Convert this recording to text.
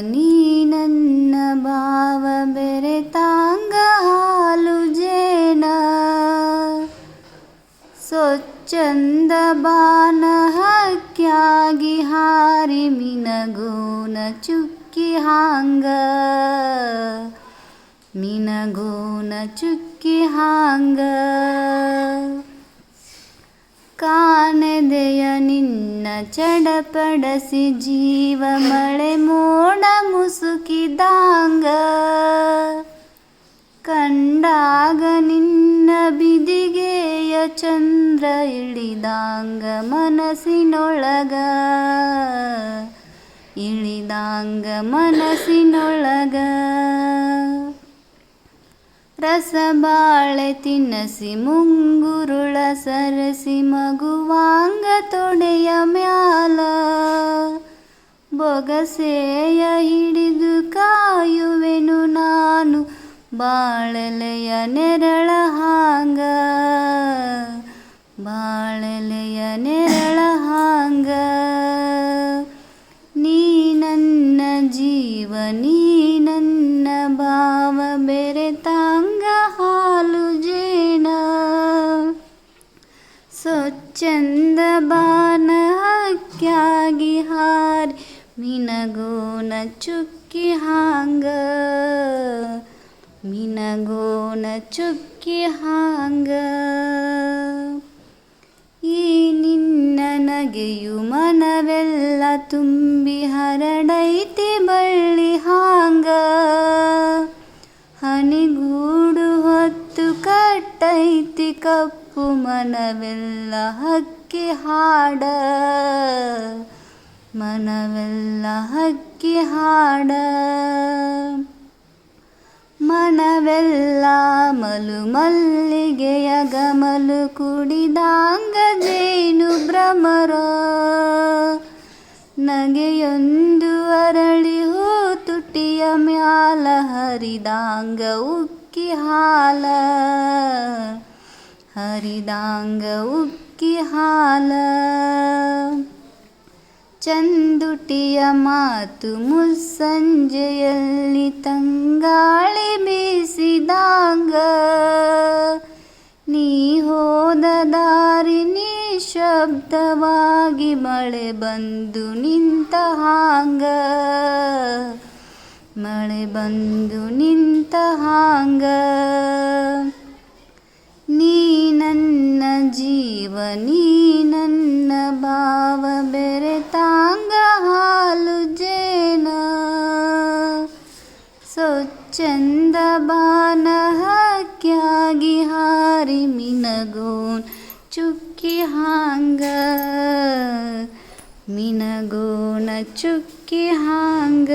ನೀ ನನ್ನ ಭಾವ ಬೆರೆತಾಂಗ ಹಾಲು ಜೇನ ಸ್ವಚ್ಛಂದ ಬಾನ ಹಕ್ಕ್ಯಾಗಿ ಹಾರಿ ಮಿನಗೋನ ಚುಕ್ಕಿ ಹಾಂಗ ಮಿನಗೋನ ಚುಕ್ಕಿ ಹಾಂಗ ಕಾಣದೆಯ ನಿನ್ನ ಚಡಪಡಸಿ ಜೀವ ಮಳೆ ಮೋಡ ಮುಸುಕಿದಾಂಗ ಕಂಡಾಗ ನಿನ್ನ ಬಿದಿಗೆಯ ಚಂದ್ರ ಇಳಿದಾಂಗ ಮನಸ್ಸಿನೊಳಗ ಇಳಿದಾಂಗ ಮನಸ್ಸಿನೊಳಗ ರಸಬಾಳೆ ತಿನ್ನಸಿ ಮುಂಗುರುಳ ಸರಸಿ ಮಗುವಾಂಗ ತೊಡೆಯ ಮ್ಯಾಲ ಬೊಗಸೆಯ ಹಿಡಿದು ಕಾಯುವೆನು ನಾನು ಬಾಳೆಲೆಯ ನೆರಳ ಹಾಂಗ ಬಾಳೆಲೆಯ ನೆರಳ ಹಾಂಗ ನೀ ನನ್ನ ಜೀವ ನೀ ನನ್ನ ಭಾವ ಬೆರೆತಾಂಗ ಹಾಲು ಜೇನ ಸ್ವಚ್ಛಂದ ಬಾನ ಹಕ್ಕ್ಯಾಗಿ ಹಾರಿ ಮಿನಗೋನ ಚುಕ್ಕಿ ಹಾಂಗ ಮಿನಗೋನ ಚುಕ್ಕಿ ಹಾಂಗ ಈ ನಿನ್ನ ನಗೆಯು ಮನವೆಲ್ಲ ತುಂಬಿ ಹರಡೈತಿ ಬಳ್ಳಿ ಹಾಂಗ ಹನಿಗೂಡು ಹೊತ್ತು ಕಟ್ಟೈತಿ ಕಪ್ಪು ಮನವೆಲ್ಲ ಹಕ್ಕಿ ಹಾಡ ಮನವೆಲ್ಲ ಹಕ್ಕಿ ಹಾಡ ಮನವೆಲ್ಲ ಮಲು ಮಲ್ಲಿಗೆಯ ಗಮಲು ಕುಡಿದಾಂಗ ಜೇನು ಭ್ರಮರ ನಗೆಯೊಂದು ಅರಳಿ ಹೂ ತುಟಿಯ ಮ್ಯಾಲ ಹರಿದಾಂಗ ಉಕ್ಕಿ ಹಾಲ ಹರಿದಾಂಗ ಉಕ್ಕಿ ಹಾಲ ಚಂದುಟಿಯ ಮಾತು ಮುಸ್ಸಂಜೆಯಲ್ಲಿ ತಂಗಾಳಿ ಬೀಸಿದಾಂಗ ನೀ ಹೋದ ದಾರಿ ನಿಶಬ್ದವಾಗಿ ಮಳೆ ಬಂದು ನಿಂತ ಹಾಂಗ ಮಳೆ ಬಂದು ನಿಂತ ಹಾಂಗ ನೀ ನನ್ನ ಜೀವ ನೀ ನನ್ನ ಭಾವ ಬೆರೆತಾಂಗ ಹಾಲು ಜೇನ ಸ್ವಚ್ಛಂದ ಬಾನ ಹಕ್ಕ್ಯಾಗಿ ಹಾರಿ ಮಿನಗೋನ ಚುಕ್ಕಿ ಹಾಂಗ ಮಿನಗೋನ ಚುಕ್ಕಿ ಹಾಂಗ